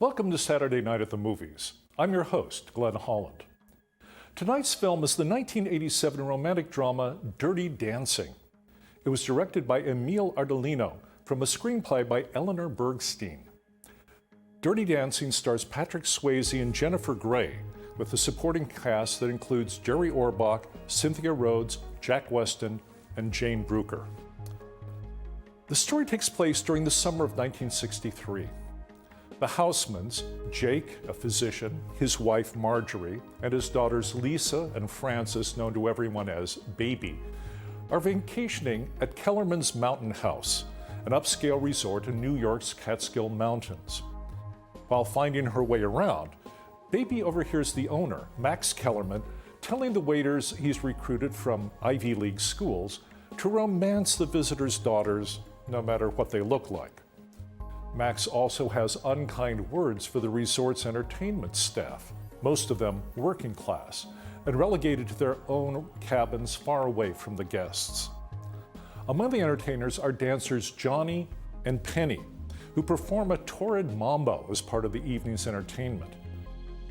Welcome to Saturday Night at the Movies. I'm your host, Glenn Holland. Tonight's film is the 1987 romantic drama Dirty Dancing. It was directed by Emile Ardolino from a screenplay by Eleanor Bergstein. Dirty Dancing stars Patrick Swayze and Jennifer Grey, with a supporting cast that includes Jerry Orbach, Cynthia Rhodes, Jack Weston, and Jane Brooker. The story takes place during the summer of 1963. The Housemans, Jake, a physician, his wife Marjorie, and his daughters Lisa and Frances, known to everyone as Baby, are vacationing at Kellerman's Mountain House, an upscale resort in New York's Catskill Mountains. While finding her way around, Baby overhears the owner, Max Kellerman, telling the waiters he's recruited from Ivy League schools to romance the visitors' daughters, no matter what they look like. Max also has unkind words for the resort's entertainment staff, most of them working class, and relegated to their own cabins far away from the guests. Among the entertainers are dancers Johnny and Penny, who perform a torrid mambo as part of the evening's entertainment.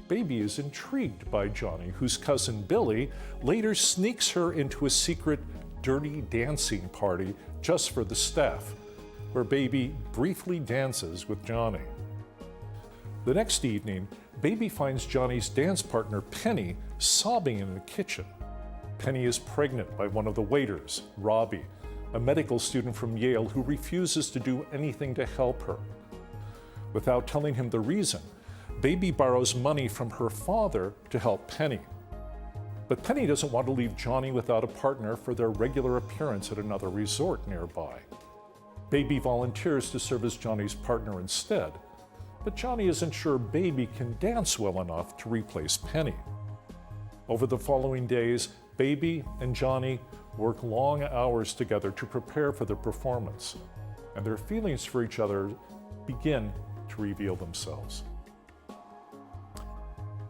Baby is intrigued by Johnny, whose cousin Billy later sneaks her into a secret dirty dancing party just for the staff, where Baby briefly dances with Johnny. The next evening, Baby finds Johnny's dance partner Penny sobbing in the kitchen. Penny is pregnant by one of the waiters, Robbie, a medical student from Yale who refuses to do anything to help her. Without telling him the reason, Baby borrows money from her father to help Penny. But Penny doesn't want to leave Johnny without a partner for their regular appearance at another resort nearby. Baby volunteers to serve as Johnny's partner instead, but Johnny isn't sure Baby can dance well enough to replace Penny. Over the following days, Baby and Johnny work long hours together to prepare for the performance, and their feelings for each other begin to reveal themselves.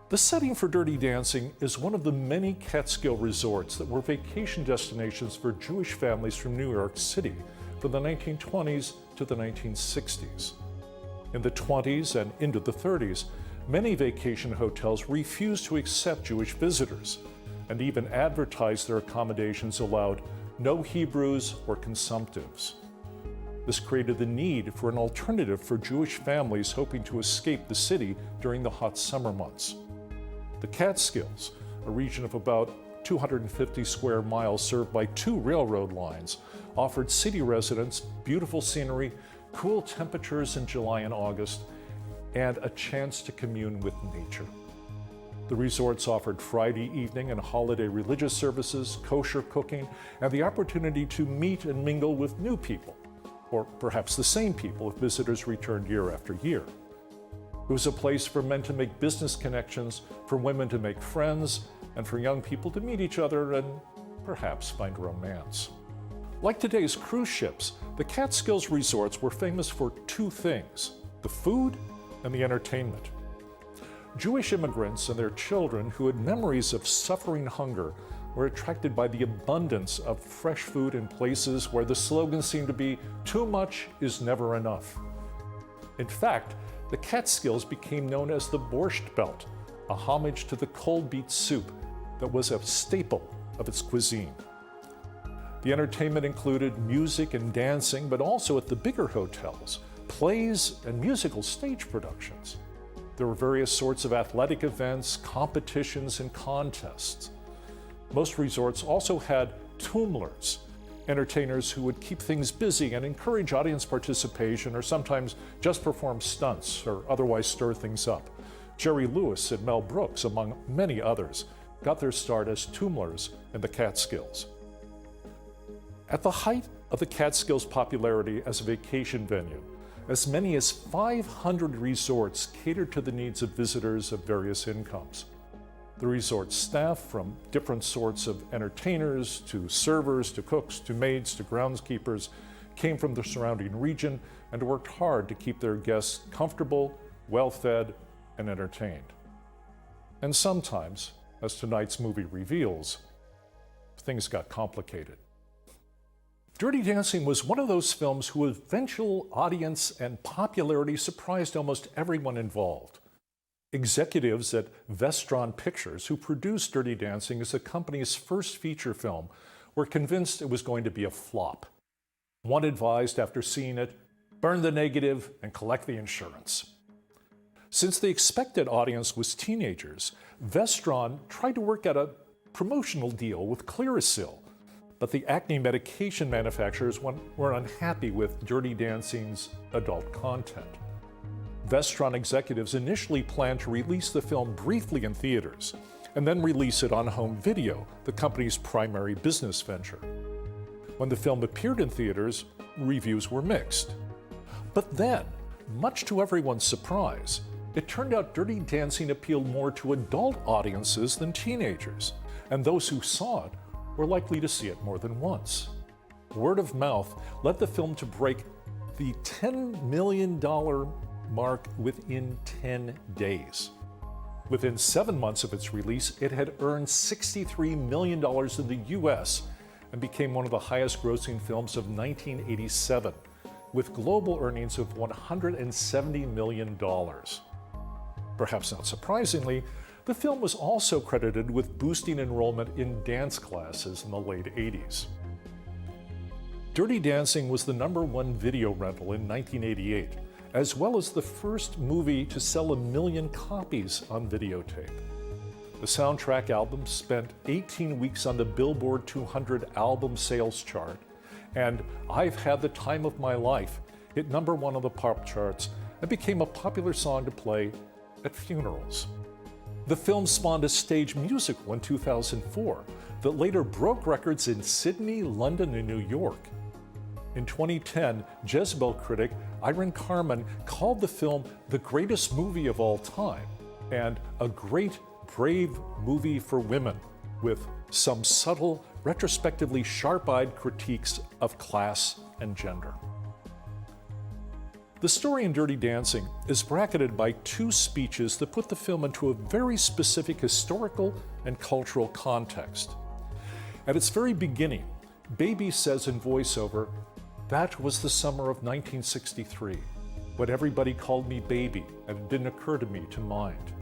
The setting for Dirty Dancing is one of the many Catskill resorts that were vacation destinations for Jewish families from New York City from the 1920s to the 1960s. In the 20s and into the 30s, many vacation hotels refused to accept Jewish visitors and even advertised their accommodations allowed no Hebrews or consumptives. This created the need for an alternative for Jewish families hoping to escape the city during the hot summer months. The Catskills, a region of about 250 square miles served by 2 railroad lines, offered city residents beautiful scenery, cool temperatures in July and August, and a chance to commune with nature. The resorts offered Friday evening and holiday religious services, kosher cooking, and the opportunity to meet and mingle with new people, or perhaps the same people if visitors returned year after year. It was a place for men to make business connections, for women to make friends, and for young people to meet each other and perhaps find romance. Like today's cruise ships, the Catskills resorts were famous for 2 things: the food and the entertainment. Jewish immigrants and their children who had memories of suffering hunger were attracted by the abundance of fresh food in places where the slogan seemed to be, "Too much is never enough." In fact, the Catskills became known as the Borscht Belt, a homage to the cold beet soup that was a staple of its cuisine. The entertainment included music and dancing, but also at the bigger hotels, plays and musical stage productions. There were various sorts of athletic events, competitions, and contests. Most resorts also had tumblers, entertainers who would keep things busy and encourage audience participation, or sometimes just perform stunts or otherwise stir things up. Jerry Lewis and Mel Brooks, among many others, got their start as tumblers in the Catskills. At the height of the Catskills' popularity as a vacation venue, as many as 500 resorts catered to the needs of visitors of various incomes. The resort staff, from different sorts of entertainers to servers to cooks to maids to groundskeepers, came from the surrounding region and worked hard to keep their guests comfortable, well-fed, and entertained. And sometimes, as tonight's movie reveals, things got complicated. Dirty Dancing was one of those films whose eventual audience and popularity surprised almost everyone involved. Executives at Vestron Pictures, who produced Dirty Dancing as the company's first feature film, were convinced it was going to be a flop. One advised after seeing it, burn the negative and collect the insurance. Since the expected audience was teenagers, Vestron tried to work out a promotional deal with Clearasil, but the acne medication manufacturers were unhappy with Dirty Dancing's adult content. Vestron executives initially planned to release the film briefly in theaters and then release it on home video, the company's primary business venture. When the film appeared in theaters, reviews were mixed. But then, much to everyone's surprise, it turned out Dirty Dancing appealed more to adult audiences than teenagers, and those who saw it were likely to see it more than once. Word of mouth led the film to break the $10 million mark within 10 days. Within 7 months of its release, it had earned $63 million in the US and became one of the highest grossing films of 1987, with global earnings of $170 million. Perhaps not surprisingly, the film was also credited with boosting enrollment in dance classes in the late 80s. Dirty Dancing was the #1 video rental in 1988, as well as the first movie to sell 1 million copies on videotape. The soundtrack album spent 18 weeks on the Billboard 200 album sales chart, and I've Had the Time of My Life hit #1 on the pop charts and became a popular song to play at funerals. The film spawned a stage musical in 2004 that later broke records in Sydney, London, and New York. In 2010, Jezebel critic Irene Carmen called the film the greatest movie of all time and a great, brave movie for women, with some subtle, retrospectively sharp-eyed critiques of class and gender. The story in Dirty Dancing is bracketed by 2 speeches that put the film into a very specific historical and cultural context. At its very beginning, Baby says in voiceover, "That was the summer of 1963, when everybody called me baby and it didn't occur to me to mind.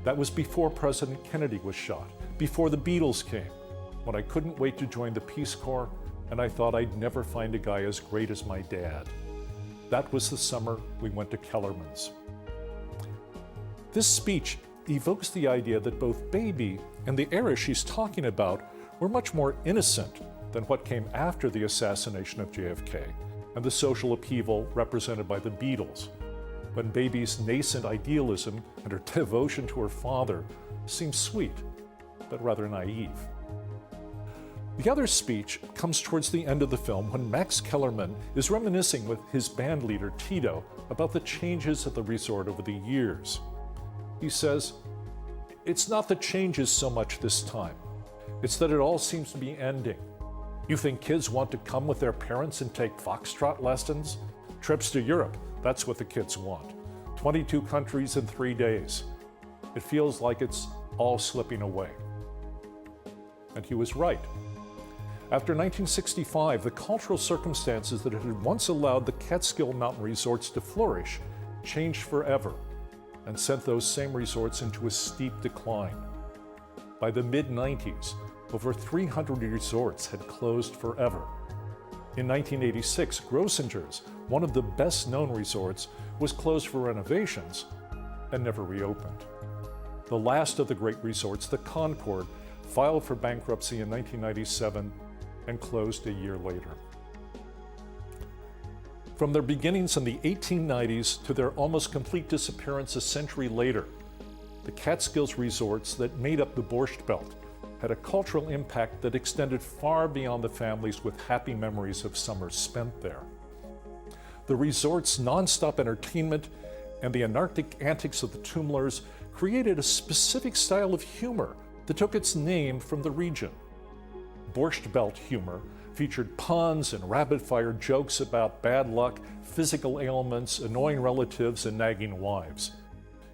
That was before President Kennedy was shot, before the Beatles came, when I couldn't wait to join the Peace Corps and I thought I'd never find a guy as great as my dad. That was the summer we went to Kellerman's." This speech evokes the idea that both Baby and the era she's talking about were much more innocent than what came after the assassination of JFK and the social upheaval represented by the Beatles, when Baby's nascent idealism and her devotion to her father seems sweet, but rather naive. The other speech comes towards the end of the film when Max Kellerman is reminiscing with his band leader Tito about the changes at the resort over the years. He says, "It's not the changes so much this time. It's that it all seems to be ending. You think kids want to come with their parents and take foxtrot lessons? Trips to Europe, that's what the kids want. 22 countries in 3 days. It feels like it's all slipping away." And he was right. After 1965, the cultural circumstances that had once allowed the Catskill mountain resorts to flourish changed forever and sent those same resorts into a steep decline. By the mid-90s, over 300 resorts had closed forever. In 1986, Grossinger's, one of the best-known resorts, was closed for renovations and never reopened. The last of the great resorts, the Concord, filed for bankruptcy in 1997 and closed a year later. From their beginnings in the 1890s to their almost complete disappearance a century later, the Catskills resorts that made up the Borscht Belt had a cultural impact that extended far beyond the families with happy memories of summers spent there. The resort's nonstop entertainment and the anarchic antics of the tumblers created a specific style of humor that took its name from the region. Borscht Belt humor featured puns and rapid-fire jokes about bad luck, physical ailments, annoying relatives, and nagging wives.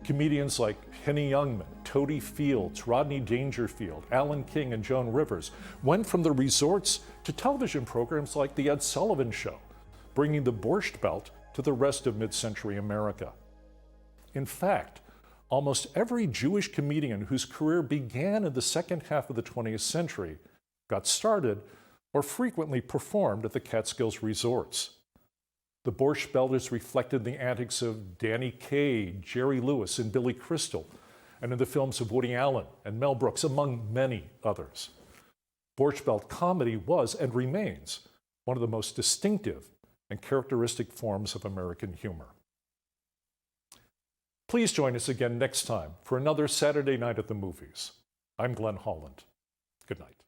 Comedians like Henny Youngman, Toady Fields, Rodney Dangerfield, Alan King, and Joan Rivers went from the resorts to television programs like The Ed Sullivan Show, bringing the Borscht Belt to the rest of mid-century America. In fact, almost every Jewish comedian whose career began in the second half of the 20th century got started or frequently performed at the Catskills resorts. The Borscht Belt is reflected in the antics of Danny Kaye, Jerry Lewis, and Billy Crystal, and in the films of Woody Allen and Mel Brooks, among many others. Borscht Belt comedy was and remains one of the most distinctive and characteristic forms of American humor. Please join us again next time for another Saturday Night at the Movies. I'm Glenn Holland. Good night.